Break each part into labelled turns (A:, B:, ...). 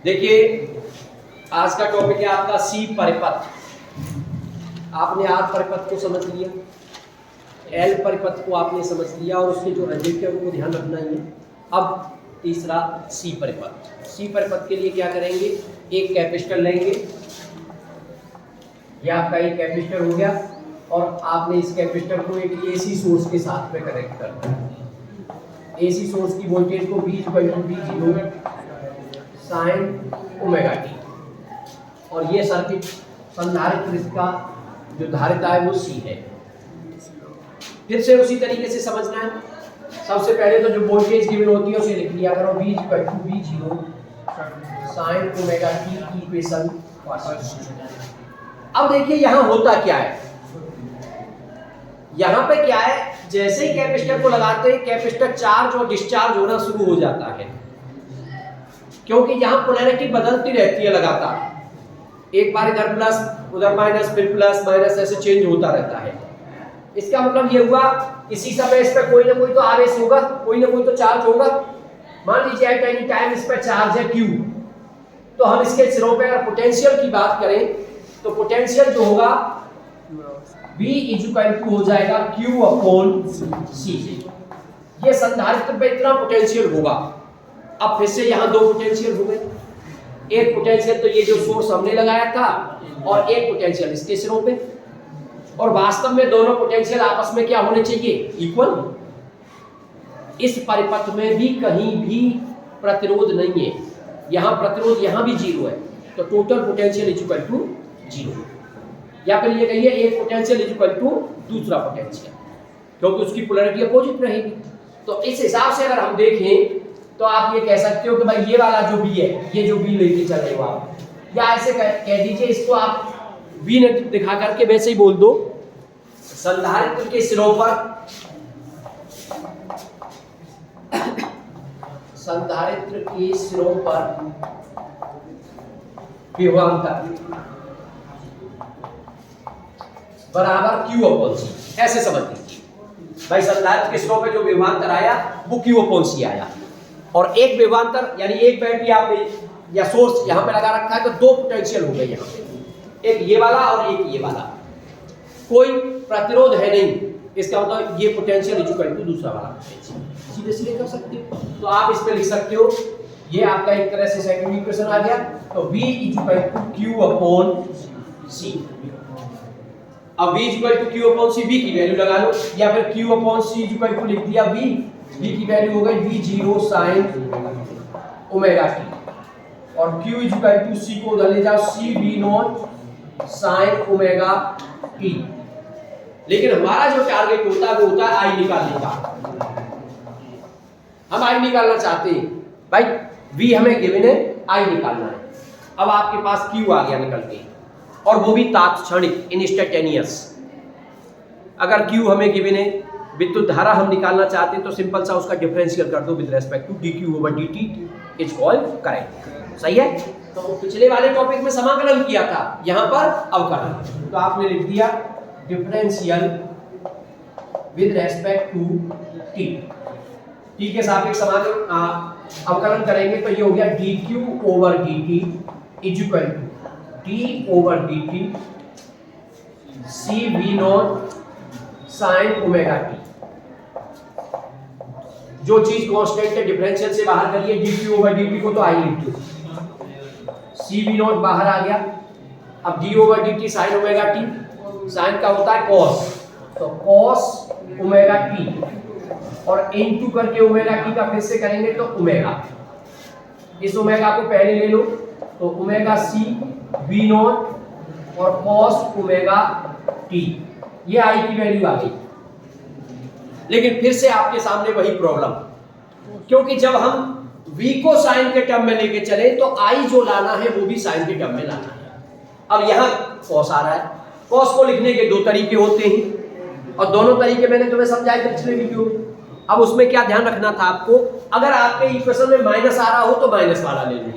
A: देखिए आज का टॉपिक है आपका सी परिपथ। आपने आर परिपथ को समझ लिया, एल परिपथ को आपने समझ लिया और उसके जो रंजित है उनको ध्यान रखना ही है। अब तीसरा सी परिपथ। सी परिपथ के लिए क्या करेंगे, एक कैपेसिटर लेंगे, यह आपका एक कैपेसिटर हो गया और आपने इस कैपेसिटर को एक एसी सोर्स के साथ में कनेक्ट करना है। एसी सोर्स की वोल्टेज को V sin ओमेगा टी और ये सर्किट संधारित्र इसका जो धारिता है वो सी है। फिर से उसी तरीके से समझना है। सबसे पहले तो जो वोल्टेज गिवन होती है उसे लिख लिया करो, V0 sin ओमेगा टी की इक्वेशन। अब देखिए यहां होता क्या है, यहां पे क्या है, जैसे ही कैपेसिटर को लगाते हैं कैपेसिटर चार्ज और डिस्चार्ज होना शुरू हो जाता है, क्योंकि यहां पोलैरिटी बदलती रहती है लगातार। एक बार इधर प्लस उधर माइनस, फिर प्लस माइनस, ऐसे चेंज होता रहता है। इसका मतलब ये हुआ इसी समय इस पर कोई ना कोई तो आवेश होगा, कोई ना कोई तो चार्ज होगा। मान लीजिए एट एनी टाइम इस पर चार्ज है Q, तो हम इसके सिरों पे अगर पोटेंशियल की बात करें तो पोटेंशियल जो होगा V हो जाएगा Q/C। ये संधारित्र पे इतना पोटेंशियल होगा। अब फिर से यहाँ दो पोटेंशियल हो गए, एक पोटेंशियल तो ये जो सोर्स हमने लगाया था और एक पोटेंशियल इसके सिरों पे, और वास्तव में दोनों पोटेंशियल आपस में क्या होने चाहिए, इक्वल। इस परिपथ में भी कहीं भी प्रतिरोध नहीं है, यहाँ प्रतिरोध यहाँ भी जीरो है, तो total potential equal to zero. या फिर ये कहिए एक पोटेंशियल इक्वल टू दूसरा पोटेंशियल, क्योंकि उसकी पोलैरिटी अपोजिट रहेगी। तो इस हिसाब से अगर हम देखें तो आप ये कह सकते हो कि भाई ये वाला जो बी है, ये जो बी लेके चल रहे हो आप, या ऐसे कह दीजिए इसको आप बी ने दिखा करके वैसे ही बोल दो, संधारित्र के सिरों पर संधारित्र के सिरों पर विभवांतर बराबर Q/C। ऐसे समझ लीजिए भाई संधारित्र के सिरों पे जो विभवांतर आया वो Q/C आया, और एक विभवांतर यानी एक बैटरी आपने या सोर्स यहाँ पे लगा रखा है तो दो पोटेंशियल हो गए यहाँ पे, एक ये वाला और एक ये वाला। कोई प्रतिरोध है नहीं, इसका मतलब ये पोटेंशियल इक्वल टू दूसरा वाला पोटेंशियल, सीधे सीधे कर सकते हो। तो आप इस पे लिख सकते हो, ये आपका एक तरह से सेकंड इक्वेशन आ गया, तो V = Q/C। अब V = Q/C, V की वैल्यू लगा लो, या फिर Q/C = लिख दिया V की वैल्यू हो गई V0 sin ओमेगा टी, और Q = C को उधर ले जाओ, CV0 sin ओमेगा टी। लेकिन हमारा जो टारगेट होता है वो होता है I निकालने का। हम I निकालना चाहते हैं भाई, V हमें गिवन है, I निकालना है। अब आपके पास Q आ गया निकल के, और वो भी तात्क्षणिक, इंस्टेंटेनियस। अगर Q हमें गिवन है, विद्युत धारा हम निकालना चाहते हैं तो सिंपल सा उसका डिफरेंशियल कर दो with respect to dQ/dt is called current. सही है। तो पिछले वाले टॉपिक में समाकलन किया था, यहाँ पर अवकलन, तो आपने लिख दिया differential with respect to t। t के सापेक्ष समाकलन अवकलन करेंगे तो ये हो गया dQ/dt equal to d/dt CV0 sin omega T. जो चीज कांस्टेंट है डिफरेंशियल से बाहर करिए, dQ/dt को तो आई लिख दो, CV0 बाहर आ गया। अब d/dt sin omega T, sin का होता है cos, तो cos ओमेगा टी, और इनटू करके ओमेगा टी का फिर से करेंगे तो ओमेगा। इस ओमेगा को पहले ले लो तो ओमेगा C V0 और cos ओमेगा टी, ये आई की वैल्यू आ गई। लेकिन फिर से आपके सामने वही प्रॉब्लम, क्योंकि जब हम V को साइन के टर्म में लेके चले तो I जो लाना है वो भी साइन के टर्म में लाना है। अब यहाँ cos आ रहा है, cos को लिखने के दो तरीके होते हैं, और दोनों तरीके मैंने तुम्हें समझाए थे पिछले वीडियो में। अब उसमें क्या ध्यान रखना था आपको, अगर आपके इक्वेशन में माइनस आ रहा हो तो माइनस वाला ले लो,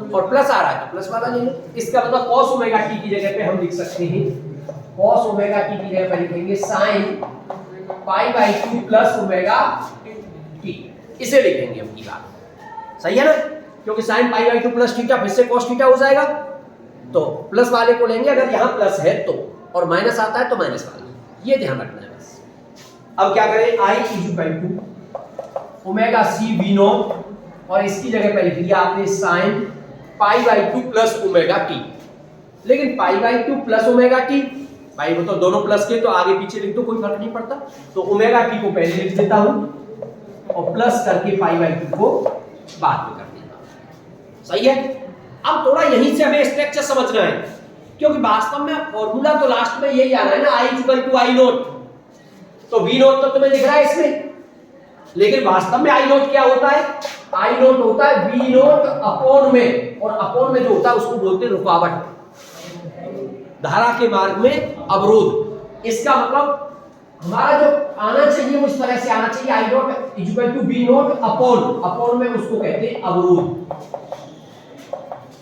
A: और प्लस आ रहा है तो प्लस वाला ले लो। इसका मतलब cos ओमेगा टी की जगह पे हम लिख सकते हैं, cos ओमेगा टी की जगह पे लिखेंगे sin π/2 प्लस ओमेगा टी, इसे लिखेंगे हम की बात। सही है ना। क्योंकि sign pi by 2 plus theta फिर से कॉस थीटा हो जाएगा, तो प्लस वाले को लेंगे अगर यहां प्लस है तो, और माइनस आता है तो माइनस वाला, ये ध्यान रखना है बस। अब क्या करें, I is equal to omega C V naught, और इसकी जगह पे लिख लिया आपने sine pi by 2 plus omega T. लेकिन pi by 2 plus omega T, भाई वो तो दोनों प्लस के, तो आगे पीछे लिख दो कोई फर्क नहीं पड़ता, तो ओमेगा टी को पहले लिख देता हूं और प्लस करके पाई बाई 2 को बाद में कर देता। सही है। अब थोड़ा यहीं से हमें स्ट्रक्चर समझना है, क्योंकि वास्तव में फॉर्मूला तो लास्ट में यही आना है ना, आई इक्वल टू आई नोट, तो वी नोट तो तुम्हें दिख रहा है इसमें, लेकिन वास्तव में आई नोट क्या होता है, आई नोट होता है वी नोट अपॉन में, और अपॉन में जो होता है उसको बोलते हैं रुकावट, धारा के मार्ग में अवरोध। इसका मतलब हमारा जो आना चाहिए वो इस तरह से आना चाहिए, I naught equal to V naught upon, upon में उसको कहते हैं अवरोध,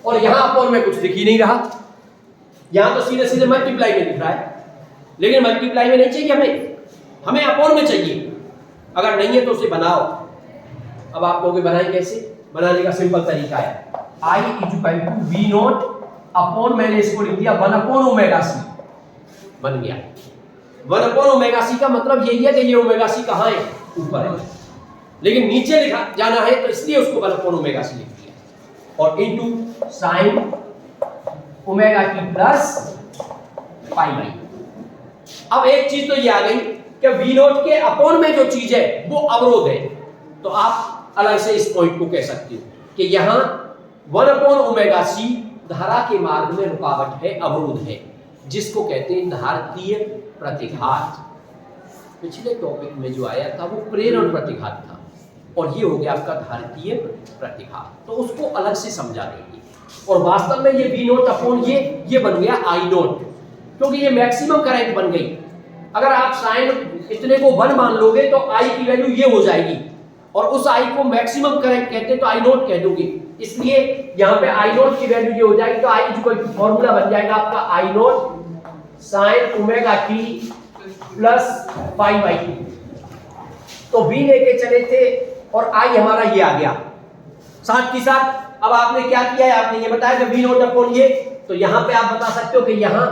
A: और यहां अपॉन में कुछ दिख ही नहीं रहा, यहां तो सीधे सीधे मल्टीप्लाई में दिख रहा है, लेकिन मल्टीप्लाई में नहीं चाहिए हमें, हमें अपॉन में चाहिए। अगर नहीं है तो उसे बनाओ। अब आप कहोगे बनाए कैसे, बनाने का सिंपल तरीका है, I equal to V naught upon, मैंने इसको लिख दिया 1 अपॉन ओमेगा सी, बन गया 1 अपॉन ओमेगा सी। का मतलब यही है कि ये ओमेगा सी कहां है, ऊपर है, लेकिन नीचे लिखा जाना है तो इसलिए उसको 1 अपॉन ओमेगा सी लिख दिया, और into sine omega T plus pi by. अब एक चीज तो ये आ गई कि वी नोट के अपॉन में जो चीज है वो अवरोध है, तो आप अलग से इस पॉइंट को कह सकते हो कि यहां 1 अपॉन ओमेगा सी धारा के मार्ग में रुकावट है, अवरोध है, जिसको कहते हैं धारतीय प्रतिघात। पिछले टॉपिक में जो आया था वो प्रेरण प्रतिघात था, और ये हो गया आपका धारतीय प्रतिघात, तो उसको अलग से समझा देंगे। और वास्तव में ये वी नोट अपॉन ये बन गया आई नोट, क्योंकि ये मैक्सिमम करंट बन गई। अगर आप साइन इतने को 1 मान लोगे तो आई की वैल्यू ये हो जाएगी, और उस आई को मैक्सिमम करंट कहते हैं तो आई नोट कह दोगे, इसलिए यहां पे आई नोट की वैल्यू ये हो जाएगी, तो आई इक्वल टू फॉर्मूला बन जाएगा आपका I naught sine omega T plus pi by 2। तो वी लेके चले थे और आई हमारा ये आ गया, साथ के साथ अब आपने क्या किया है, आपने ये बताया कि वी नोट अपॉन ये, तो यहां पे आप बता सकते हो कि यहां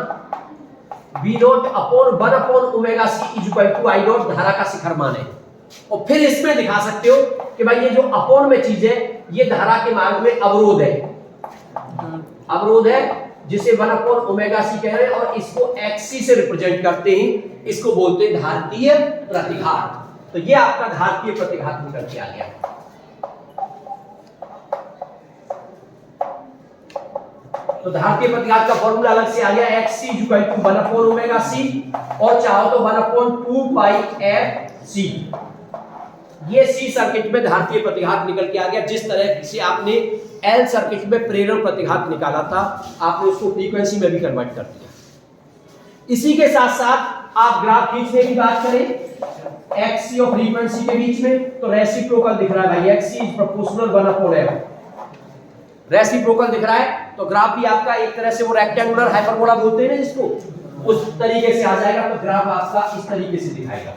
A: V naught upon 1 upon omega C equal to I naught धारा का शिखर मान है, और फिर इसमें दिखा सकते हो कि भाई ये जो अपॉन में चीज है ये धारा के मार्ग में अवरोध है, अवरोध है जिसे 1 अपॉन ओमेगा सी कह रहे हैं, और इसको एक्सी से रिप्रेजेंट करते हैं, इसको बोलते हैं धारतीय प्रतिघात। तो ये आपका धारतीय प्रतिघात निकल के आ गया। तो धारतीय प्रतिघात का फॉर्मूला अलग से आ गया, xc equal to 1 upon omega c, और चाहो तो 1 अपॉन 2 पाई f c। ये c सर्किट में धारतीय प्रतिघात निकल के आ गया। जिस तरह से आपने L सर्किट में प्रेरण प्रतिघात निकाला था, आपने उसको फ्रीक्वेंसी में भी कन्वर्ट कर दिया। इसी के साथ साथ आप ग्राफ खींचने की बात करें xc और फ्रीक्वेंसी के बीच में, तो रेसिप्रोकल दिख रहा है भाई, xc is proportional 1 upon f, reciprocal दिख रहा है, तो ग्राफ भी आपका एक तरह से वो रेक्टेंगुलर हाइपरबोला बोलते हैं ना जिसको, उस तरीके से आ जाएगा। तो ग्राफ आपका इस तरीके से दिखाएगा,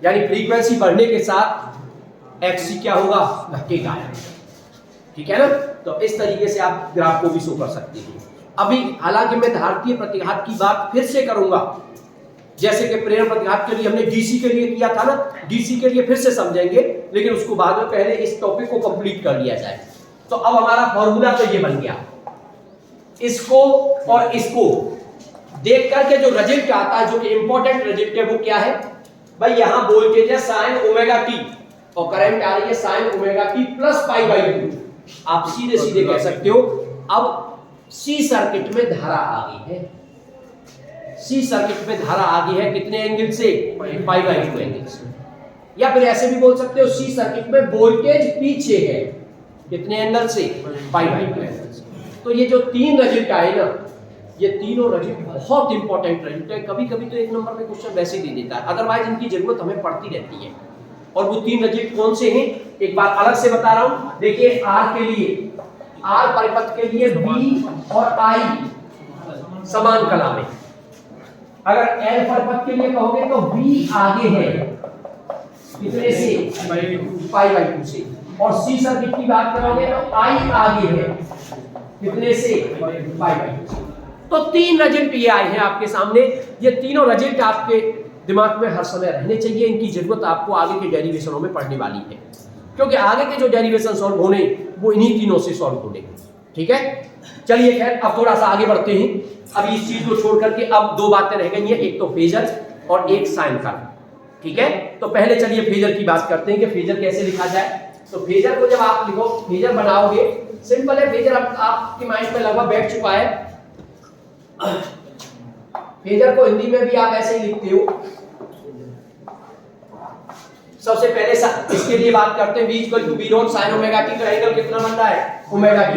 A: यानी फ्रीक्वेंसी बढ़ने के साथ एक्सी क्या होगा, घटेगा, ठीक है ना। तो इस तरीके से आप ग्राफ को भी शो कर सकते हैं। अभी हालांकि मैं धारतीय प्रतिघात की बात फिर से करूंगा, जैसे कि प्रेरण प्रतिघात के लिए हमने डीसी के लिए किया था ना, डीसी के लिए फिर से समझेंगे, लेकिन उसको बाद में पहले इस टॉपिक को कंप्लीट कर लिया जाए। तो अब हमारा फॉर्मूला तो ये बन गया, इसको और इसको देख करके जो रिजल्ट आता है, जो कि इंपॉर्टेंट रिजल्ट है, वो क्या है भाई, यहां वोल्टेज है साइन ओमेगा टी और करंट आ रही है sign omega T plus pi by 2। आप सीधे सीधे कह सकते हो अब सी सर्किट में धारा आ गई है, सी सर्किट में धारा आ गई है कितने एंगल से, पाई बाई 2 एंगल से। या फिर ऐसे भी बोल सकते हो सी सर्किट में वोल्टेज पीछे है कितने एंगल से, पाई बाई 2 एंगल से। तो ये जो तीन रिजल्ट आए ना, ये तीनों रिजल्ट बहुत इंपॉर्टेंट रिजल्ट है। कभी कभी तो एक नंबर में क्वेश्चन वैसे ही दे देता है, अदरवाइज इनकी जरूरत हमें पड़ती रहती है। और वो तीन रिजल्ट कौन से हैं, एक बात अलग से बता रहा हूं। देखिए आर के लिए, आर परिपथ के लिए बी और आई समान कला में, अगर एल परिपथ के लिए कहोगे तो बी आगे है कितने से, पाई बाई 2 से। और सी सर्किट की बात करोगे तो आई आगे है कितने से, 5/2। तो 3 रिजल्ट ये आए हैं आपके सामने। ये तीनों रिजल्ट आपके दिमाग में हर समय रहने चाहिए। इनकी जरूरत आपको आगे के डेरिवेशनों में पड़ने वाली है, क्योंकि आगे के जो डेरिवेशन सॉल्व होने वो इन्हीं तीनों से सॉल्व होने। ठीक है, चलिए खैर अब थोड़ा सा आगे बढ़ते हैं। अब इस चीज को छोड़ करके अब 2 बातें रह गई हैं, एक तो फेजर और एक साइन कर्व। ठीक है, तो पहले चलिए फेजर की बात करते हैं कि फेजर कैसे लिखा जाए। तो फेजर को जब आप लिखो, फेजर बनाओगे, सिंपल है। फेजर आपके माइंड में लगभग बैठ चुका है। फेजर को हिंदी में भी आप ऐसे ही लिखते हो। सबसे पहले इसके लिए बात करते हैं, v = v0 sin omega t। तो एंगल कितना बन रहा है, ओमेगा t।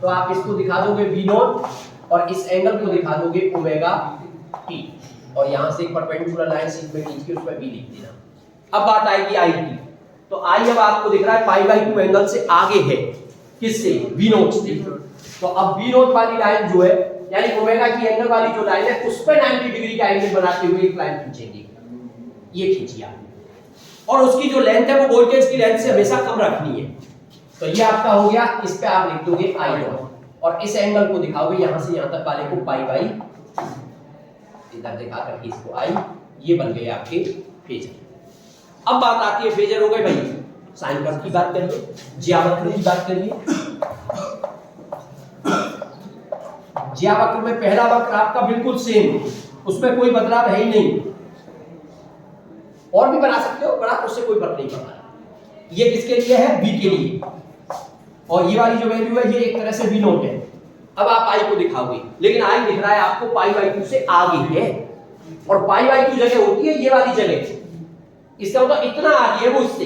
A: तो आप इसको दिखा दोगे v0 और इस एंगल को दिखा दोगे ओमेगा t, और यहां से एक परपेंडिकुलर लाइन सीध में खींच के उस पर v लिख देना। अब बात आएगी i की। तो i अब आपको दिख रहा है π/2 एंगल से आगे है, किससे, v0 से। तो अब v0 वाली लाइन जो है, यानी ओमेगा की एंगल वाली जो लाइन है, उस पर 90 डिग्री का एंगल बनाते हुए एक लाइन खींचेंगे। ये खींचिए आप, और उसकी जो लेंथ है वो वोल्टेज की लेंथ से हमेशा कम रखनी है। तो ये आपका हो गया, इस पे आप लिख दोगे I0 और इस एंगल को दिखाओगे यहां से यहां तक वाले को π/, इधर दिखा करके इसको I। ये बन गए आपके फेजर। अब बात आती है, फेजर हो गए भाई, साइन कर्व की बात करिए, ज्यावक्र की बात करिए। ज्यावक्र में पहला वक्र आपका बिल्कुल सेम, उसमें कोई बदलाव है ही नहीं। और भी बना सकते हो, बड़ा उससे कोई फर्क नहीं पड़ता। ये किसके लिए है, v के लिए, और ये वाली जो वैल्यू है ये एक तरह से v0 है। अब आप i को दिखाओगे, लेकिन i दिख रहा है आपको π/2 से आगे है, और π/2 जगह होती है ये वाली जगह। इसका मतलब इतना आगे है वो उससे,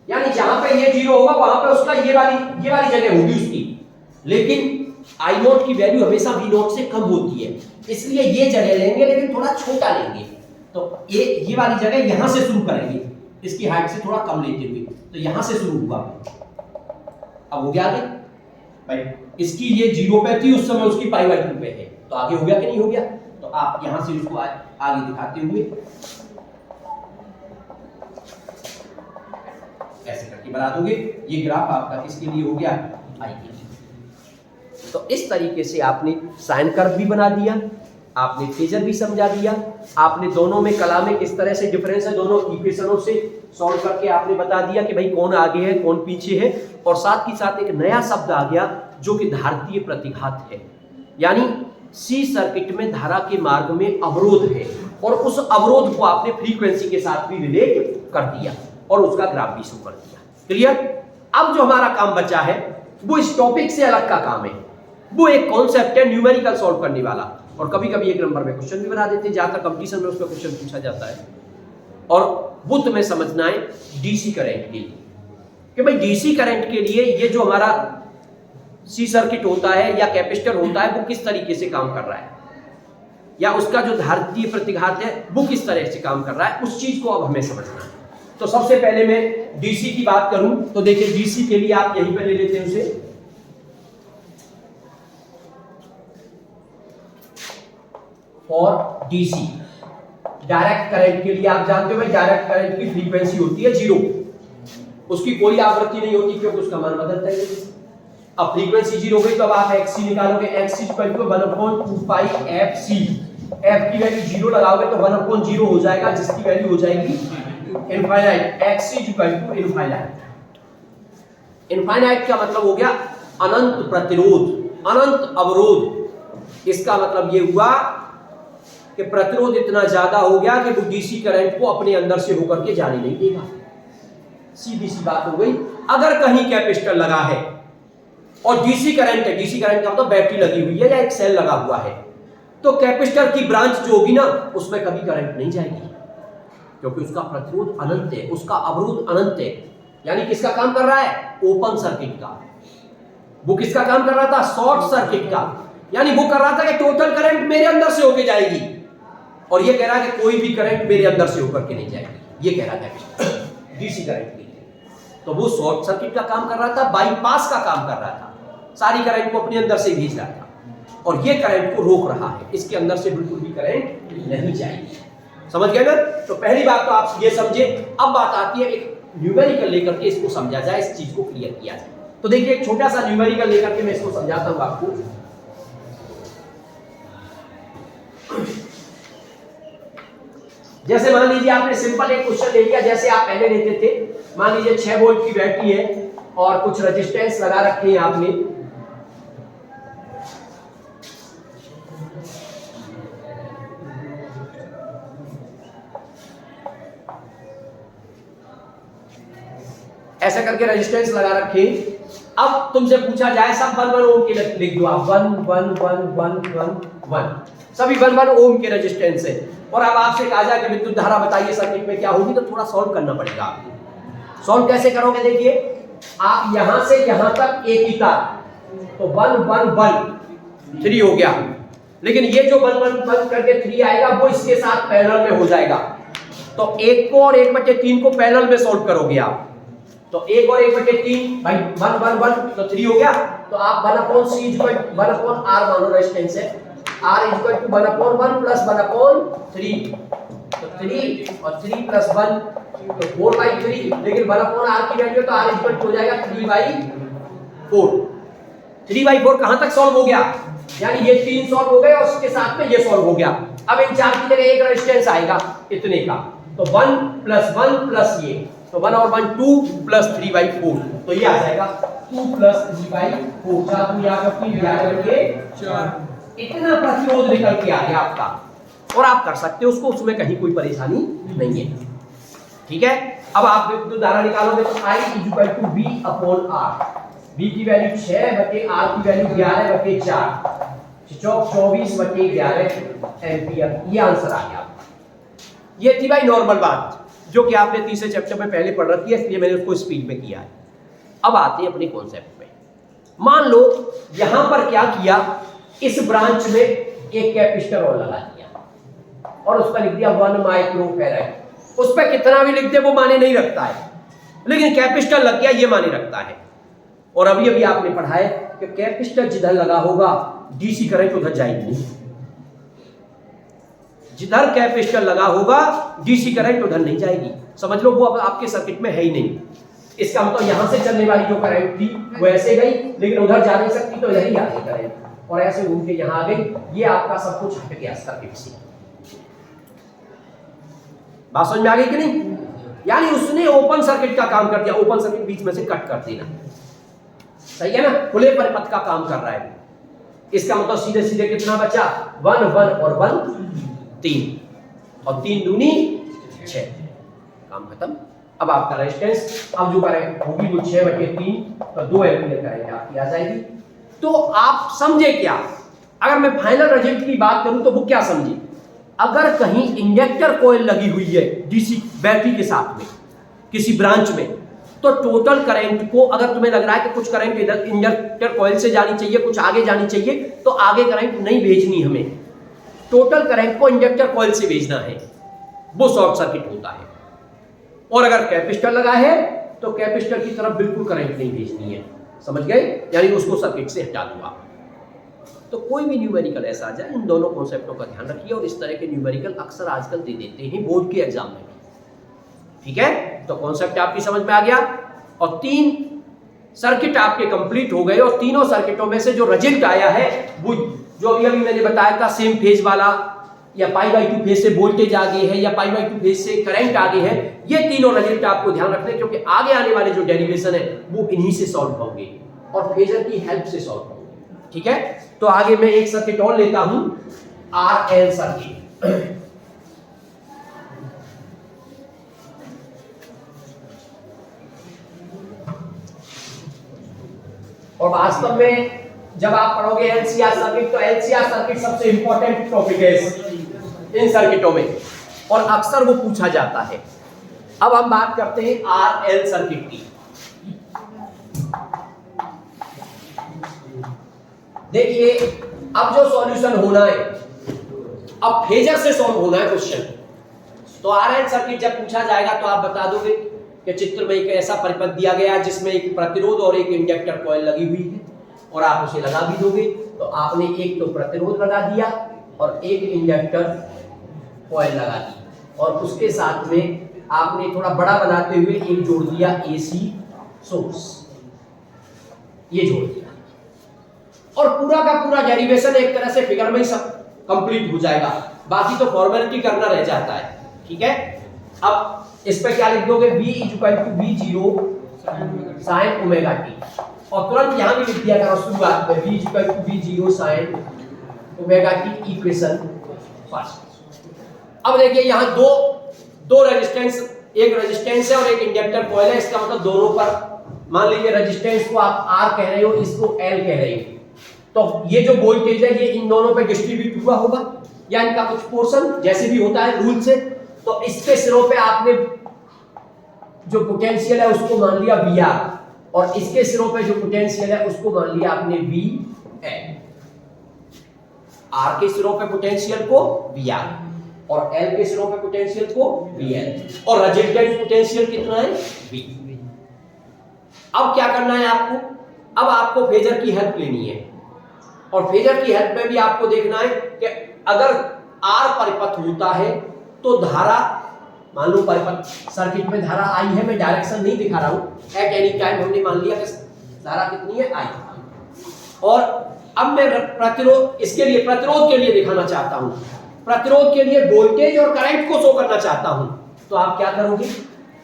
A: यानी जहां पे ये 0 होगा वहां पे उसका ये वाली जगह होगी उसकी। लेकिन i0 की वैल्यू हमेशा v0 से कम होती है, इसलिए ये जगह लेंगे, लेकिन थोड़ा छोटा लेंगे। तो ये वाली जगह यहां से शुरू करेंगे, इसकी हाइट से थोड़ा कम लेते हुए। तो यहां से शुरू हुआ, अब हो गया आगे भाई। इसकी ये 0 पे थी उस समय, उसकी π/2 पे है, तो आगे हो गया कि नहीं हो गया। तो आप यहां से उसको आगे दिखाते हुए ऐसे करके बना दोगे। ये ग्राफ आपका किसके लिए हो गया, i के लिए। तो इस तरीके से आपने साइन कर्व भी बना दिया, आपने फेजर भी समझा दिया, आपने दोनों में कला में किस तरह से डिफरेंस है दोनों इक्वेशनों से सॉल्व करके आपने बता दिया कि भाई कौन आगे है कौन पीछे है। और साथ ही साथ एक नया शब्द आ गया जो कि धारतीय प्रतिघात है, यानी सी सर्किट में धारा के मार्ग में अवरोध है, और उस अवरोध को आपने फ्रीक्वेंसी के साथ भी रिलेट कर दिया और उसका ग्राफ भी शो कर दिया। क्लियर। अब जो हमारा काम बचा है वो इस टॉपिक से अलग का काम है, वो एक कॉन्सेप्ट है न्यूमेरिकल सॉल्व करने वाला, और कभी कभी 1 नंबर में क्वेश्चन भी बना देते हैं, ज्यादातर कंपटीशन में उस पर क्वेश्चन पूछा जाता है। और वो तुम्हें समझना है डीसी करंट के लिए, कि भाई डीसी करंट के लिए ये जो हमारा सी सर्किट होता है या कैपेसिटर होता है वो किस तरीके से काम कर रहा है, या उसका जो धारतीय प्रतिघात है वो किस तरह से काम कर रहा है, उस चीज को अब हमें समझना है। तो सबसे पहले मैं डीसी की बात करूं तो देखिए, डीसी के लिए आप यहीं पे ले लेते हैं उसे, और डीसी डायरेक्ट करंट के लिए आप जानते हो भाई, डायरेक्ट करंट की फ्रीक्वेंसी होती है 0, उसकी कोई आवृत्ति नहीं होती क्योंकि उसका मान बदलता है। अब फ्रीक्वेंसी 0 गई तो अब आप xc निकालोगे, x = 1/2πfc। f की वैल्यू 0 लगाओगे तो 1/0 हो जाएगा, जिसकी वैल्यू हो जाएगी इनफाइनाइट। x = infinite. इनफाइनाइट का मतलब हो गया अनंत प्रतिरोध, अनंत अवरोध। इसका मतलब ये हुआ कि प्रतिरोध इतना ज्यादा हो गया कि वो डीसी करंट को अपने अंदर से होकर के जाने नहीं देगा। सीधी सी बात हो गई। अगर कहीं कैपेसिटर लगा है और डीसी करंट है, डीसी करंट का मतलब बैटरी लगी हुई है या एक सेल लगा हुआ है, तो कैपेसिटर की ब्रांच जो होगी ना उसमें कभी करंट नहीं जाएगी, क्योंकि उसका प्रतिरोध अनंत है, उसका अवरोध अनंत है। यानी किसका काम कर रहा है, ओपन सर्किट का। वो किसका काम कर रहा था, शॉर्ट सर्किट का। यानी वो कर रहा था कि टोटल करंट मेरे अंदर से होके जाएगी, और ये कह रहा है कि कोई भी करंट मेरे अंदर से होकर के नहीं जाएगी। ये कह रहा था डीसी करंट के लिए। तो वो शॉर्ट सर्किट का काम कर रहा था, बाईपास का काम कर रहा था, सारी करंट को अपने अंदर से भेज रहा था, और ये करंट को रोक रहा है, इसके अंदर से बिल्कुल भी करंट नहीं जाएगी। समझ गए ना। तो पहली बात तो आप ये समझे। अब बात आती है एक न्यूमेरिकल लेकर के इसको समझा जाए, इस चीज को क्लियर किया जाए। तो देखिए एक छोटा सा न्यूमेरिकल लेकर के मैं इसको समझाता हूं आपको। जैसे मान लीजिए आपने सिंपल एक क्वेश्चन ले लिया, जैसे आप पहले लेते थे, मान लीजिए 6 वोल्ट की बैटरी है और कुछ रेजिस्टेंस लगा रखे हैं आपने, ऐसा करके रेजिस्टेंस लगा रखे। अब तुमसे पूछा जाए सब 1 1 ओम के लिख दो आप, 1 1 1 1 1 1, सभी 1 1 ओम के रेजिस्टेंस है। और अब आपसे कहा जाए कि विद्युत धारा बताइए सर्किट में क्या होगी, तो थोड़ा सॉल्व करना पड़ेगा आपको। सॉल्व कैसे करोगे, देखिए आप यहां से यहां तक एक ही तार, तो 1 1 1 3 हो गया, लेकिन ये जो 1 1 1 करके 3 आएगा वो इसके साथ पैरेलल में हो जाएगा। तो 1 को और 1/3 को पैरेलल में सॉल्व करोगे आप, तो 1 और 1/3 भाई 1 1 1 तो 3 हो गया। तो आप 1/c 1/r मानो रेजिस्टेंस है, r 1/1 प्लस 1/3, तो 3 और 3 प्लस 1 तो 4/3, लेकिन 1/r की वैल्यू तो r हो जाएगा 3/4। 3/4 कहां तक सॉल्व हो गया, यानी ये 3 सॉल्व हो गए और उसके साथ में ये सॉल्व हो गया। अब इन 4 की जगह एक रेजिस्टेंस आएगा इतने का, तो 1 प्लस ये, तो 1 और 1 2 प्लस 3/4, तो ये आ जाएगा 2 प्लस 3/4, 4 यहाँ पर 4 इतना प्रतिरोध निकल के आ गया आपका। और आप कर सकते हो उसको, उसमें कहीं कोई परेशानी नहीं है, ठीक है। अब आप विद्युत धारा निकालोगे तो I = V/R, V की वैल्यू 6/R की वैल्यू 11/4, 24/11 एम्पियर, ये आंसर आ गया। ये थी भाई नॉर्मल बात, जो कि आपने तीसरे चैप्टर में पहले पढ़ रखी है, इसलिए मैंने उसको स्पीड में किया है। अब आते हैं अपने कॉन्सेप्ट में। मान लो यहां पर क्या किया, इस ब्रांच में एक कैपेसिटर और लगा दिया और उस पर लिख दिया 1 माइक्रोफैराड। उस पर कितना भी लिख दे वो माने नहीं रखता है, लेकिन कैपेसिटर लग गया ये माने रखता है। और अभी अभी आपने पढ़ा है कि कैपेसिटर जिधर लगा होगा डीसी करंट उधर जाएगी नहीं, जिधर कैपेसिटर लगा होगा डीसी करंट उधर नहीं जाएगी। समझ लो वो अब आपके सर्किट में है ही नहीं। इसका मतलब यहां से चलने वाली जो करंट थी वो ऐसे गई, लेकिन उधर जा नहीं सकती, तो इधर ही आ गई करंट और ऐसे घूम के यहां आ गई। ये आपका सब कुछ हट गया सर्किट से। बात समझ में आ गई कि नहीं? यानी उसने ओपन सर्किट का काम कर दिया, ओपन सर्किट बीच में से कट कर देना, सही है ना, खुले परिपथ का काम कर रहा है। इसका मतलब सीधे सीधे कितना बचा, 1 1 और 1 3 और 3 दूनी 6, काम खत्म। अब आपका रेजिस्टेंस अब जो करंट होगी वो 6/3, तो 2 एम्पीयर करंट आपकी आ जाएगी। तो आप समझे क्या, अगर मैं फाइनल रिजल्ट की बात करूं तो वो क्या समझे, अगर कहीं इंडक्टर कॉइल लगी हुई है डीसी बैटरी के साथ में किसी ब्रांच में, तो टोटल करंट को, अगर तुम्हें लग रहा है कि कुछ करंट इधर इंडक्टर कॉइल से जानी चाहिए, कुछ आगे जानी चाहिए, तो आगे करंट नहीं भेजनी, हमें टोटल करंट को इंडक्टर कॉइल से भेजना है, वो शॉर्ट सर्किट होता है। और अगर कैपेसिटर लगा है तो कैपेसिटर की तरफ बिल्कुल करंट नहीं भेजनी है, समझ गए, यानी उसको सर्किट से हटा दूंगा। तो कोई भी न्यूमेरिकल ऐसा आ जाए, इन दोनों कॉन्सेप्टों का ध्यान रखिए। और इस तरह के न्यूमेरिकल अक्सर आजकल दे देते हैं बोर्ड के एग्जाम में, ठीक है। तो कॉन्सेप्ट आपकी समझ में आ गया और 3 सर्किट आपके कंप्लीट हो गए। और तीनों सर्किटों में से जो रिजल्ट आया है वो जो अभी मैंने बताया था, सेम फेज वाला, या π/2 फेज से वोल्टेज आगे है, या π/2 फेज से करंट आगे है, ये तीनों रिजल्ट आपको ध्यान रखने, क्योंकि आगे आने वाले जो डेरिवेशन है वो इन्हीं से सॉल्व होंगे और फेजर की हेल्प से सॉल्व होंगे, ठीक है। तो आगे मैं एक सर्किट और लेता हूं, RL सर्किट। और वास्तव में जब आप पढ़ोगे एलसीआर सर्किट, तो एलसीआर सर्किट सबसे इंपॉर्टेंट टॉपिक है इन सर्किटों में, और अक्सर वो पूछा जाता है। अब हम बात करते हैं आरएल सर्किट की। देखिए अब जो सॉल्यूशन होना है, अब फेजर से सॉल्व होना है क्वेश्चन। तो आरएल सर्किट जब पूछा जाएगा तो आप बता दोगे कि चित्र में एक ऐसा परिपथ दिया गया है जिसमें एक प्रतिरोध और एक इंडक्टर कॉइल लगी हुई है, और आप उसे लगा भी दोगे। तो आपने एक तो प्रतिरोध लगा दिया और एक इंडक्टर कॉइल लगा दी, और उसके साथ में आपने थोड़ा बड़ा बनाते हुए एक जोड़ दिया AC सोर्स, ये जोड़ दिया, और पूरा का पूरा डेरिवेशन एक तरह से फिगर में ही सब कंप्लीट हो जाएगा, बाकी तो फॉर्मेलिटी करना रह जाता है। ठीक है, अब इस पे क्या लिख दोगे, V equal to V0 sin omega T, और तुरंत यहां भी लिख दिया करो शुरुआत में V equal to V0 sin omega T equation first. अब देखिए यहां दो रेजिस्टेंस, एक रेजिस्टेंस है और एक इंडक्टर कॉइल है, इसका मतलब दोनों पर मान लीजिए रेजिस्टेंस को आप R कह रहे हो, इसको L कह रहे हो, तो ये जो वोल्टेज है ये इन दोनों पे डिस्ट्रीब्यूट हुआ होगा, या इनका कुछ पोर्शन जैसे भी होता है रूल से, तो इसके सिरों पे आपने जो पोटेंशियल है उसको मान लिया VR, और इसके सिरों पे जो पोटेंशियल है उसको मान लिया आपने VL। R के सिरों पे पोटेंशियल को VR और L के सिरों पे पोटेंशियल को VL, और रिजल्टेंट पोटेंशियल कितना है V। अब क्या करना है आपको, अब आपको फेजर की हेल्प लेनी है, और फेजर की हेल्प में भी आपको देखना है कि अगर R परिपथ होता है तो धारा, मान लो परिपथ सर्किट में धारा आई है, मैं डायरेक्शन नहीं दिखा रहा हूं, एट एनी टाइम हमने मान लिया कि धारा कितनी है आई, और अब मैं प्रतिरोध, इसके लिए प्रतिरोध के लिए दिखाना चाहता हूं, प्रतिरोध के लिए वोल्टेज और करंट को शो करना चाहता हूं, तो आप क्या करोगे,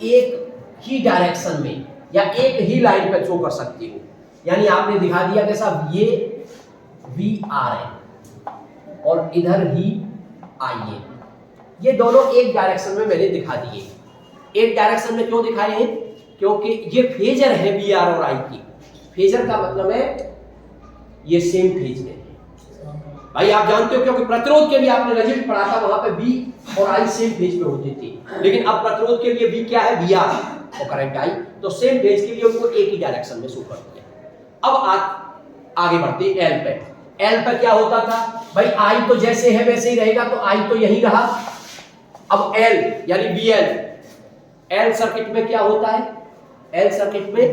A: एक ही डायरेक्शन में या एक ही लाइन पर शो कर सकते हो, यानी आपने दिखा दिया कि साहब ये VR है और इधर ही I है, ये दोनों एक डायरेक्शन में मैंने दिखा दिए। एक डायरेक्शन में क्यों दिखाए हैं, क्योंकि ये फेजर है VR और I की, फेजर का मतलब है ये सेम फेज में है। भाई आप जानते हो, क्योंकि प्रतिरोध के लिए आपने रिजल्ट पढ़ा था, वहां पे V और I सेम फेज में होते थे, लेकिन अब प्रतिरोध के लिए V क्या है, VR, और करंट I, तो सेम फेज के लिए उनको एक ही डायरेक्शन में शो कर दिया। अब आगे बढ़ते L पे, L पर क्या होता था भाई, I तो जैसे है वैसे ही रहेगा, तो I तो यही रहा। अब L यानी VL, L सर्किट में क्या होता है, L सर्किट में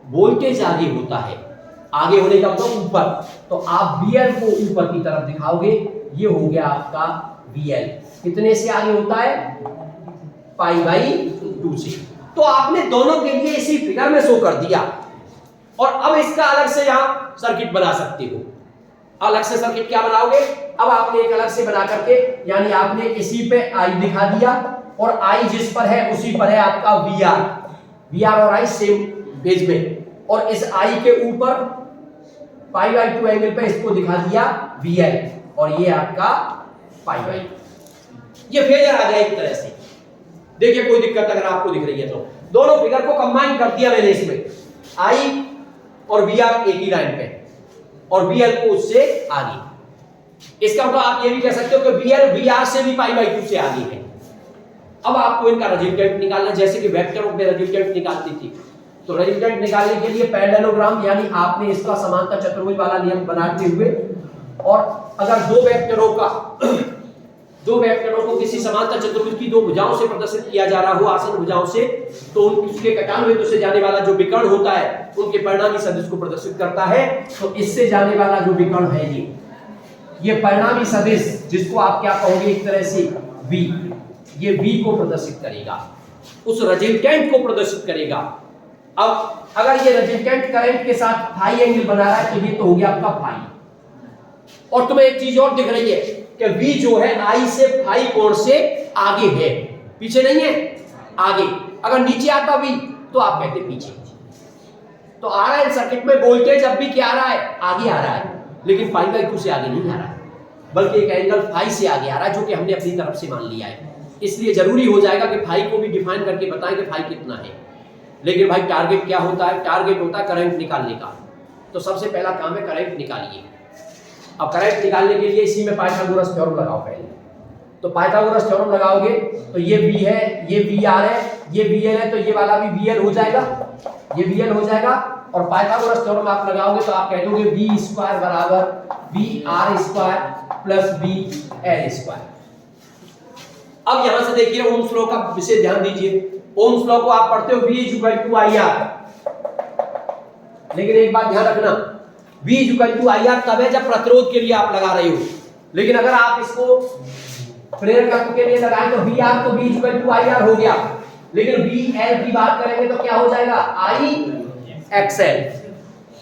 A: वोल्टेज आगे होता है, आगे होने का मतलब ऊपर, तो आप VL को ऊपर की तरफ दिखाओगे, ये हो गया आपका VL, कितने से आगे होता है, π/2 से। तो आपने दोनों के लिए इसी फिगर में शो कर दिया, और अब इसका अलग से यहां सर्किट बना सकते हो। अलग से सर्किट क्या बनाओगे, अब आपने एक अलग से बना करके, यानी आपने इसी पे I दिखा दिया, और I जिस पर है उसी पर है आपका VR और I सेम फेज में, और इस I के ऊपर π/2 एंगल पे इसको दिखा दिया VL, और ये आपका π/2, ये फेजर आ गया एक तरह से। देखिए कोई दिक्कत अगर आपको दिख रही है तो, दोनों फिगर को कंबाइन कर दिया मैंने इसमें, I और VR एक ही लाइन पे, और VL को उससे आगे। इसका मतलब आप ये भी कह सकते हो कि VL VR से भी π/2 से आगे है। अब आपको इनका रिजल्टेंट निकालना, जैसे कि वेक्टर में रिजल्टेंट निकालती थी, तो रिजल्टेंट निकालने के लिए पैरेललोग्राम, यानी आपने इसका समांतर चतुर्भुज वाला नियम बनाते हुए, और अगर दो वेक्टरों को किसी समांतर चतुर्भुज की दो भुजाओं से प्रदर्शित किया जा रहा हो, आसन भुजाओं से, तो उसके कटान बिंदु से जाने वाला जो विकर्ण होता है उनके परिणामी सदिश को प्रदर्शित करता है। तो इससे जाने वाला जो विकर्ण है ये परिणामी सदिश, जिसको आप क्या कहोगे एक तरह से V, ये V को प्रदर्शित करेगा, उस रिजल्टेंट को प्रदर्शित करेगा। अब अगर ये रिजल्टेंट करंट के साथ फाई एंगल बना रहा है, तो ये तो हो गया आपका फाई, और तुम्हें एक चीज और दिख रही है कि V जो है I से फाई कोण से आगे है, पीछे नहीं है, आगे। अगर नीचे आता V तो आप कहते पीछे। तो आ रहा है सर्किट में वोल्टेज अब भी क्या आ रहा है, आगे आ रहा है, लेकिन π/2 से आगे नहीं आ रहा है, बल्कि एक एंगल फाई से आगे आ रहा है, जो कि हमने अपनी तरफ से मान लिया है। इसलिए जरूरी हो जाएगा कि फाई को भी डिफाइन करके बताएं कि फाई कितना है। लेकिन भाई टारगेट क्या होता है, टारगेट होता है करंट निकालने का। तो सबसे पहला काम है करंट निकालिए। अब करंट निकालने के लिए इसी में पाइथागोरस थ्योरम लगाओ पहले। तो पाइथागोरस थ्योरम लगाओगे तो ये V है, ये VR है, ये VL है, तो ये वाला भी VL हो जाएगा, ये VL हो जाएगा। और पाइथागोरस थ्योरम आप लगाओगे तो आप कह दोगे V² बराबर VR² प्लस VL²। अब यहां से देखिए ओम्स लॉ का विशेष ध्यान दीजिए। ओम्स लॉ को आप पढ़ते हो V = IR, लेकिन एक बात ध्यान रखना, V = IR तब है जब प्रतिरोध के लिए आप लगा रहे हो। लेकिन अगर आप इसको प्रेरकत्व के लिए लगाए तो वी आर तो V equal to I R हो गया, लेकिन वी एल की बात करेंगे तो क्या हो जाएगा आई एक्सएल,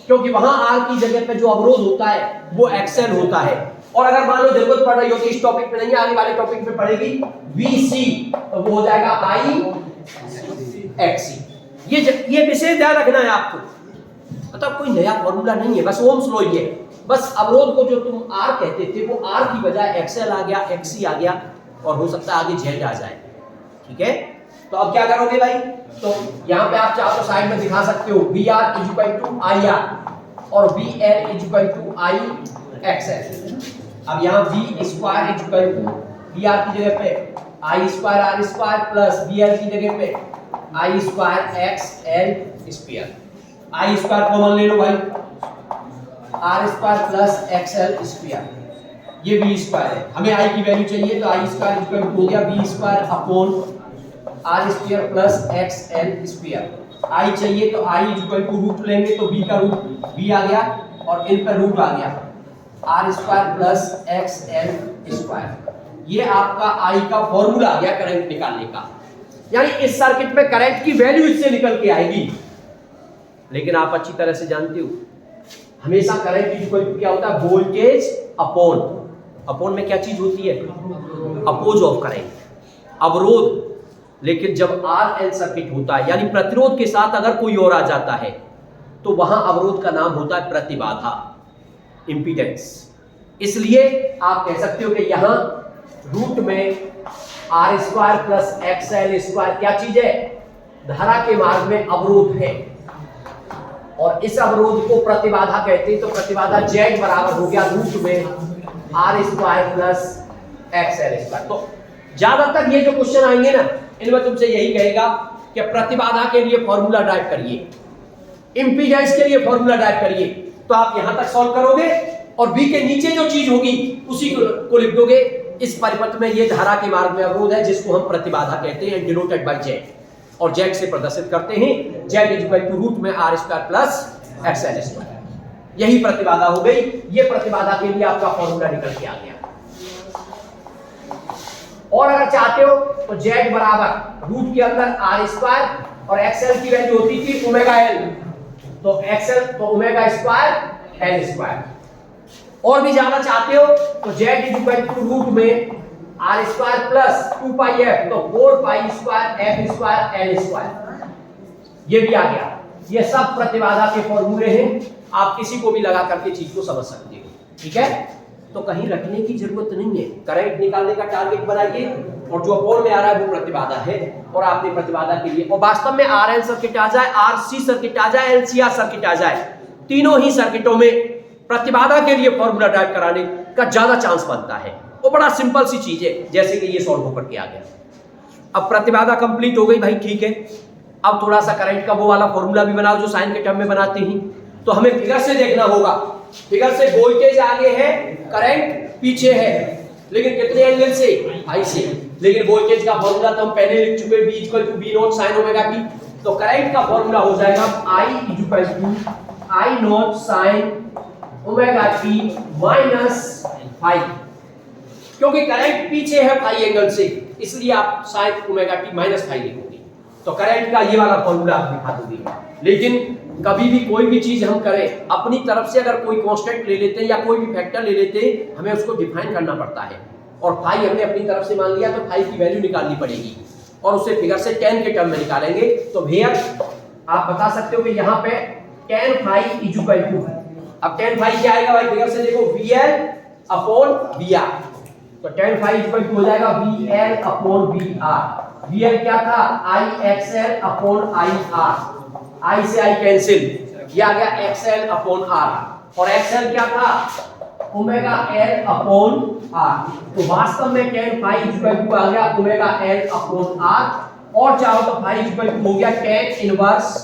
A: क्योंकि वहां आर की जगह पे जो अवरोध होता है वो एक्सएल होता है। और अगर मान लो जरूरत पड़ रही हो तो इस टॉपिक पे नहीं, आने वाले टॉपिक पे पड़ेगी वीसी, तो वो हो जाएगा आई एक्ससी। ये विशेष ध्यान रखना है आपको, मतलब कोई नया फॉर्मूला नहीं है, बस ओम्स लॉ ही है। बस अवरोध को जो तुम आर कहते थे वो आर की बजाय एक्सएल आ गया, एक्ससी आ गया, और हो सकता है आगे जेड आ जाए। ठीक है, तो अब क्या करोगे भाई, तो यहाँ पे आप चाहो तो साइड में दिखा सकते हो V R is equal to I R और V L is equal to I XL. अब यहाँ V square is equal to V R की जगह पे I square R square plus V L की जगह पे I square X L square. I square common ले लो भाई, R square plus X L square, ये वी स्क्वायर है, हमें आई की वैल्यू चाहिए तो आई स्क्वायर इक्वल टू हो गया V square upon R square plus X L square. I चाहिए तो आई इक्वल टू रूट लेंगे तो बी का रूट बी आ गया और इन पर रूट आ गया R square plus X L square. ये आपका आई का फॉर्मूला आ गया करंट निकालने का, यानी इस सर्किट में करंट की वैल्यू इससे निकल के आएगी। लेकिन आप अच्छी तरह से जानते हो हमेशा करंट इक्वल टू क्या होता है, वोल्टेज अपॉन में क्या चीज होती है, अपोज ऑफ करंट, अवरोध। लेकिन जब आर एल सर्किट होता है यानी प्रतिरोध के साथ अगर कोई और आ जाता है तो वहां अवरोध का नाम होता है प्रतिबाधा, इंपीडेंस। इसलिए आप कह सकते हो कि यहां रूट में R square plus X L square क्या चीज है, धारा के मार्ग में अवरोध है, और इस अवरोध को प्रतिबाधा कहते हैं। तो प्रतिबाधा जेड बराबर हो गया रूट में R square plus X L square. तो ज्यादातर ये जो क्वेश्चन आएंगे ना इनमें तुमसे यही कहेगा कि प्रतिबाधा के लिए फॉर्मूला ड्राइव करिए, इंपीडेंस के लिए फॉर्मूला ड्राइव करिए, तो आप यहां तक सॉल्व करोगे और बी के नीचे जो चीज होगी उसी को लिख दोगे। इस परिपथ में ये धारा के मार्ग में अवरोध है जिसको हम प्रतिबाधा कहते हैं, डिनोटेड बाय जेड, और जेड से प्रदर्शित करते हैं Z is equal to root में R square plus X L square. यही प्रतिबाधा हो गई, ये प्रतिबाधा के लिए आपका फॉर्मूला निकल के आ गया। और अगर चाहते हो तो जेड बराबर रूट के अंदर आर स्क्वायर और एक्सएल की वैल्यू होती थी ओमेगा एल, तो एक्सएल तो ओमेगा स्क्वायर एल स्क्वायर। और भी ज्यादा चाहते हो तो Z is equal to root में R square plus 2 pi F, तो 4 pi square F square L square, ये भी आ गया। ये सब प्रतिबाधा के फॉर्मूले हैं, आप किसी को भी लगा करके चीज को समझ सकते हो। ठीक है, तो कहीं रखने की जरूरत नहीं है, करंट निकालने का टारगेट बनाइए और जो अपोन में आ रहा है वो प्रतिबाधा है, और आपने प्रतिबाधा के लिए और वास्तव में आरएल सर्किट आ जाए, आरसी सर्किट आ जाए, एलसीआर सर्किट आ जाए, तीनों ही सर्किटों में प्रतिबाधा के लिए फॉर्मूला ड्राइव कराने का ज्यादा चांस बनता है। वो बड़ा सिंपल सी चीज है, जैसे कि ये सॉल्व होकर के आ गया। अब प्रतिबाधा कंप्लीट हो गई भाई, ठीक है। अब थोड़ा सा करंट का वो वाला फॉर्मूला भी बनाओ जो साइन के टर्म में बनाते हैं। तो हमें फिगर से देखना होगा, फिगर से वोल्टेज आगे है, करंट पीछे है, लेकिन कितने एंगल से, आई से। लेकिन वोल्टेज का फॉर्मूला तो हम पहले लिख चुके, V equal to V naught sine omega T. तो करंट का फॉर्मूला हो जाएगा I equal to I naught sine omega T minus phi, क्योंकि करंट पीछे है फाई एंगल से, इसलिए आप sine omega T minus phi लिखोगे। तो करंट का ये वाला फॉर्मूला आप दिखा दोगे। लेकिन कभी भी कोई भी चीज हम करें अपनी तरफ से, अगर कोई कांस्टेंट ले लेते हैं या कोई भी फैक्टर ले लेते हैं, हमें उसको डिफाइन करना पड़ता है। और फाई हमने अपनी तरफ से मान लिया तो फाई की वैल्यू निकालनी पड़ेगी, और उसे फिगर से tan के टर्म में निकालेंगे। तो भैया आप बता सकते हो कि यहाँ पे tan phi is equal to, अब tan फाई क्या आएगा भाई, फिगर से देखो VL अपॉन VR। तो tan phi is equal to हो जाएगा VL अपॉन VR। VL क्या था, IXL अपॉन IR, I से I कैंसिल, ये आ गया XL अपॉन R, और XL क्या था, ओमेगा L अपॉन R। तो वास्तव में tan फाई इक्वल टू आ गया ओमेगा L अपॉन R, और चाहो तो फाई इक्वल टू हो गया tan inverse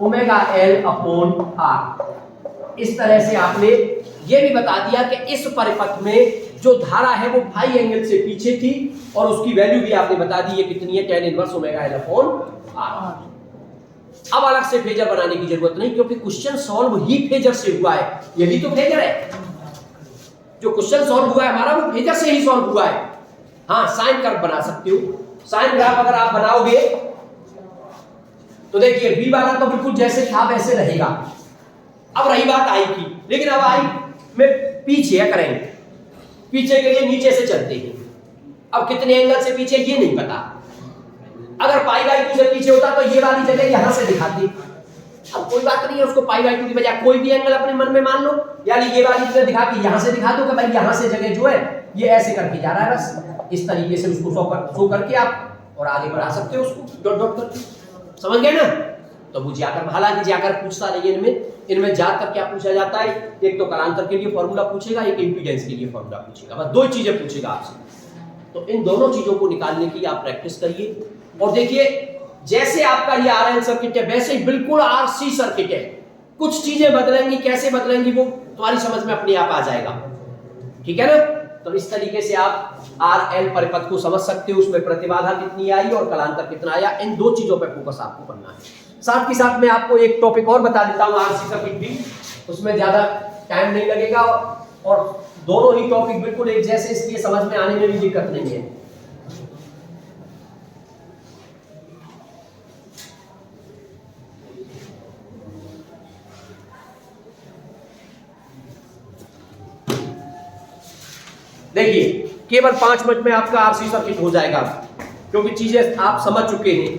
A: omega L upon R। इस तरह से आपने ये भी बता दिया कि इस परिपथ में जो धारा है वो फाई एंगल से पीछे थी, और उसकी वैल्यू भी आपने बता दी है कितनी है, tan inverse omega L upon R। अब अलग से फेजर बनाने की जरूरत नहीं, क्योंकि क्वेश्चन सॉल्व ही फेजर से हुआ है। ये भी तो फेजर है, जो क्वेश्चन सॉल्व हुआ है हमारा वो फेजर से ही सॉल्व हुआ है। हाँ, साइन कर्व बना सकते हो। साइन ग्राफ अगर आप बनाओगे तो देखिए V वाला तो बिल्कुल जैसे था वैसे रहेगा। अब रही बात I की, लेकिन अब I में पीछे है करंट, पीछे के लिए नीचे से चलते हैं। अब कितने एंगल से पीछे ये नहीं पता। अगर पाई बाई 2 से पीछे होता तो ये वाली जगह यहां से दिखाती। अब कोई बात नहीं है, उसको पाई बाई 2 की बजाय कोई भी एंगल अपने मन में मान लो, यानी ये वाली जगह दिखा के यहां से दिखा दो कि भाई यहां से जगह जो है ये ऐसे करके जा रहा है। बस इस तरीके से उसको शो करके आप और आगे बढ़ा सकते हो उसको डॉट डॉट करके। समझ गए ना? तो वो जाकर, हालांकि जाकर पूछता नहीं इनमें जाकर क्या पूछा जाता है, एक तो कालांतर के लिए फॉर्मूला पूछेगा, एक इंपीडेंस के लिए फॉर्मूला पूछेगा, बस 2 चीजें पूछेगा आपसे। तो इन दोनों चीजों को निकालने की आप प्रैक्टिस करिए। और देखिए जैसे आपका ये आरएल सर्किट है वैसे ही बिल्कुल आरसी सर्किट है। कुछ चीजें बदलेंगी, कैसे बदलेंगी वो तुम्हारी समझ में अपने आप आ जाएगा। ठीक है ना? तो इस तरीके से आप आरएल परिपथ को समझ सकते हो, उसमें प्रतिबाधा कितनी आई और कलांतर कितना आया। इन 2 चीजों पर फोकस आपको करना है। साथ ही साथ मैं आपको एक टॉपिक और बता देता हूं, आरसी सर्किट भी, उसमें ज्यादा टाइम नहीं लगेगा और दोनों ही टॉपिक बिल्कुल एक जैसे, इसलिए समझ में आने में भी दिक्कत नहीं है। देखिए केवल 5 मिनट में आपका आरसी सर्किट हो जाएगा, क्योंकि चीजें आप समझ चुके हैं।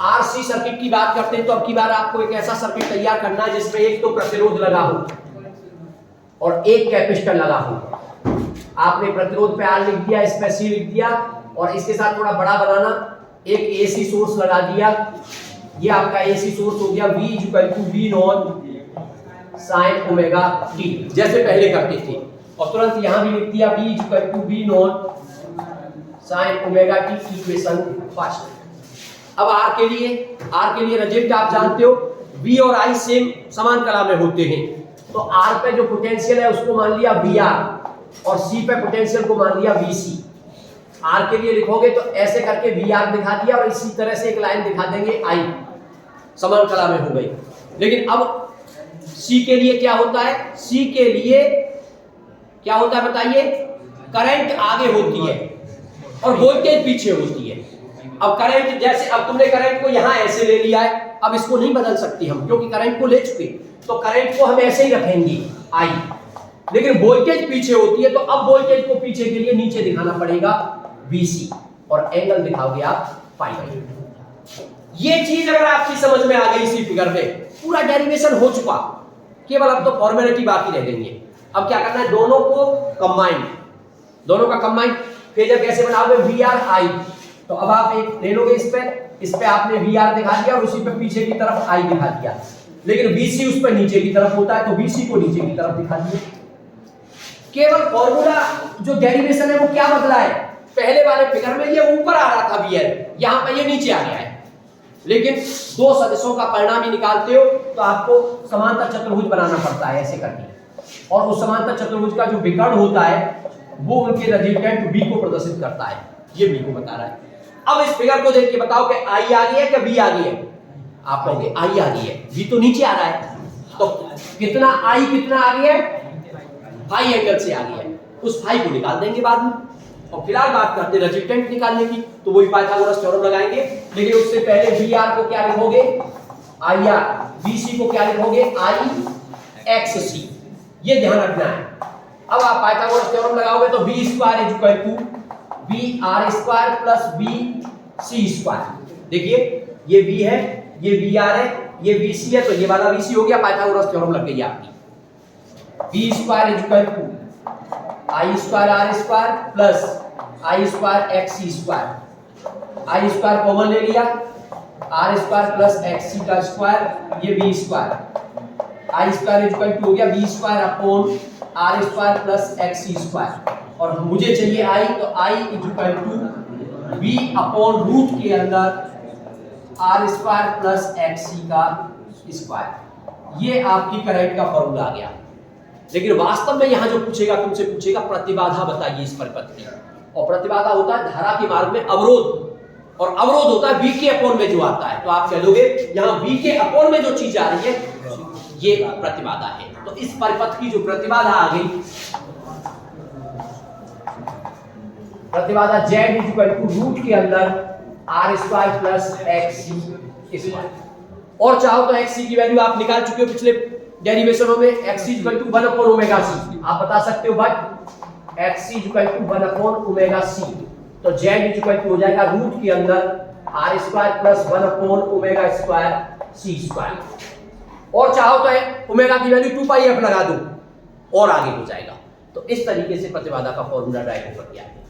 A: आरसी सर्किट की बात करते हैं तो अब की बार आपको एक ऐसा सर्किट तैयार करना है जिसमें एक तो प्रतिरोध लगा हो और एक कैपेसिटर लगा हो। आपने प्रतिरोध पे R लिख दिया, इस पे C लिख दिया और इसके साथ थोड़ा बड़ा बनाना, एक AC सोर्स लगा दिया। ये आपका AC सोर्स हो गया V naught sine omega T, जैसे पहले करते थे। और तुरंत यहां भी लिख दिया V naught sine omega T, equation first. अब R के लिए रिजल्ट आप जानते हो, V और I सेम समान कला में होते हैं। तो R पे जो पोटेंशियल है उसको मान लिया VR और C पे पोटेंशियल को मान लिया VC। R के लिए लिखोगे तो ऐसे करके VR दिखा दिया और इसी तरह से एक लाइन दिखा देंगे I, समान कला में हो गई। लेकिन अब C के लिए क्या होता है? C के लिए क्या होता है बताइए? करंट आगे होती है और वोल्टेज पीछे होती है। अब करंट जैसे, अब तुमने करंट को यहां ऐसे ले लिया है, अब इसको नहीं बदल सकती हम, क्योंकि करंट को ले चुके, तो करंट को हम ऐसे ही रखेंगे I। लेकिन वोल्टेज पीछे होती है, तो अब वोल्टेज को पीछे के लिए नीचे दिखाना पड़ेगा VC और एंगल दिखाओगे आप पाई बाई। ये चीज अगर आपकी समझ में आ गई इसी फिगर में, पूरा डेरिवेशन हो चुका, केवल अब तो फॉर्मेलिटी बाकी रह गई है। अब क्या करना है? दोनों को कंबाइन, दोनों का कंबाइन फेजर कैसे बनाओगे? VR I। तो अब आप एक ले लोगे, इस पे आपने VR दिखा दिया और उसी पे पीछे की तरफ I दिखा दिया, लेकिन VC उस पे नीचे की तरफ होता है तो VC को नीचे की तरफ दिखा दिया। केवल फॉर्मूला जो डेरिवेशन है वो क्या बदला है? पहले वाले फिगर में ये ऊपर आ रहा था VL, यहां पर ये नीचे आ गया है। लेकिन 2 सदस्यों का परिणाम ही निकालते हो तो आपको समांतर चतुर्भुज बनाना पड़ता है ऐसे करके, और उस समांतर चतुर्भुज का जो विकर्ण होता है वो उनके रिजल्टेंट V को प्रदर्शित करता है। ये V को बता रहा है। अब इस फिगर को देख के बताओ कि I आ गई है कि V आ गई है? आप कहोगे I आ गई है, V तो नीचे आ रहा है। तो कितना I कितना आ गया है? फाई एंगल से आ गया है। उस फाई को निकाल देंगे बाद में। और फिलहाल बात करते हैं रेजिस्टेंट निकालने की, तो वही पाइथागोरस थ्योरम लगाएंगे। लेकिन उससे पहले VR को क्या लिखोगे? IR। VC को क्या लिखोगे? IXC। ये ध्यान रखना है। अब आप पाइथागोरस थ्योरम लगाओगे तो V square is equal to VR square plus VC square. देखिए ये V है, ये VR है, ये VC है, तो ये वाला VC हो गया, पाइथागोरस थ्योरम लग गई आपकी। V square is equal to I square R square plus I square XC square. I square common ले लिया, R स्क्वायर प्लस XC का स्क्वायर, ये V square. I square equal to हो गया V square upon R square plus XC square. और मुझे चाहिए I, तो I equal to V upon root के अंदर R स्क्वायर प्लस XC का स्क्वायर। ये आपकी करंट का फॉर्मूला आ गया। लेकिन वास्तव में यहां जो पूछेगा, तुमसे पूछेगा प्रतिबाधा बताइए इस परिपथ की। और प्रतिबाधा होता है धारा के मार्ग में अवरोध, और अवरोध होता है V के अपॉन में जो आता है। तो आप कह लोगे यहां V के अपॉन में जो चीज आ रही है ये प्रतिबाधा है। तो इस परिपथ की जो प्रतिबाधा आ गई प्रतिबाधा Z इक्वल टू रूट के अंदर R square plus XC square, और चाहो तो XC की वैल्यू आप निकाल चुके हो पिछले डेरिवेशनों में, XC equal to 1 upon omega C आप बता सकते हो, but XC equal to 1 upon omega C, तो Z इक्वल टू हो जाएगा रूट के अंदर R square plus 1 upon omega square C square, और चाहो तो ओमेगा की वैल्यू 2 पाई f लगा दो और आगे हो जाएगा। तो इस तरीके से प्रतिबाधा का फॉर्मूला ड्राइव कर दिया है।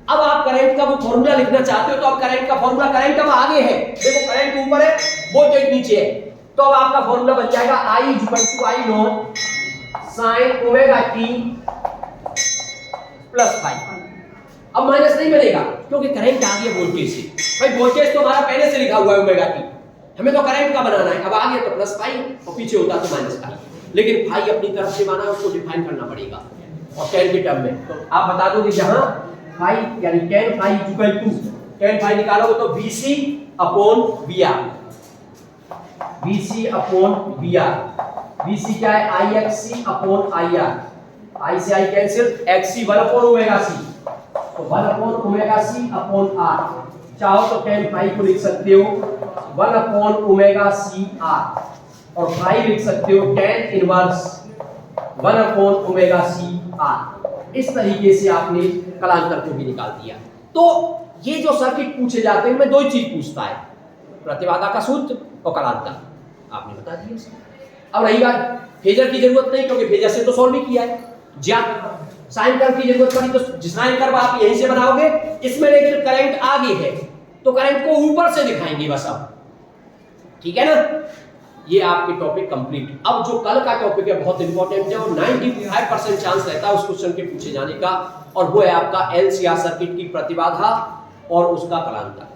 A: अब आप करंट का वो फॉर्मूला लिखना चाहते हो, तो अब करंट का फॉर्मूला, करंट अब आगे है, देखो करंट ऊपर है, वोल्टेज नीचे है, तो अब आपका फॉर्मूला बन जाएगा I equal to I naught sin omega t plus phi. अब माइनस नहीं बनेगा क्योंकि करंट आ गया वोल्टेज से, भाई वोल्टेज तो हमारा पहले से लिखा हुआ है ओमेगा t, हमें तो करंट का बनाना है, अब आ गया तो प्लस फाइव और पीछे होता तो माइनस फाइव, लेकिन फाई अपनी तरफ से माना उसको डिफाइन करना पड़ेगा और टेन के टर्म में। तो आप बता दो कि जहां फाई यानी tan phi equal to, tan phi निकालोगे तो VC upon VR, VC upon VR, VC क्या है IXC अपॉन IR, I से I cancel, XC 1 upon omega C, तो 1 upon omega C upon R, चाहो तो टेन फाई को लिख सकते हो 1 अपॉन ओमेगा C R, और फाई लिख सकते हो tan inverse 1 upon omega C R। इस तरीके से आपने कलांतर को भी निकाल दिया। तो ये जो सर्किट पूछे जाते हैं, मैं दो ही चीज पूछता है, प्रतिबाधा का सूत्र और कलांतर, आपने बता दिया। अब रही बात फेजर की जरूरत नहीं, क्योंकि फेजर से तो सॉल्व ही किया है, ज्यादा साइन कर्व की जरूरत पड़ी तो साइन कर्व आप यहीं से बनाओगे, इसमें लेकिन करंट आगे है तो करंट को ऊपर से दिखाएंगे बस। अब ठीक है ना, ये आपके टॉपिक कंप्लीट। अब जो कल का टॉपिक है बहुत इंपॉर्टेंट है और 95% चांस रहता है उस क्वेश्चन के पूछे जाने का, और वो है आपका LCR सर्किट की प्रतिबाधा और उसका कलांतर।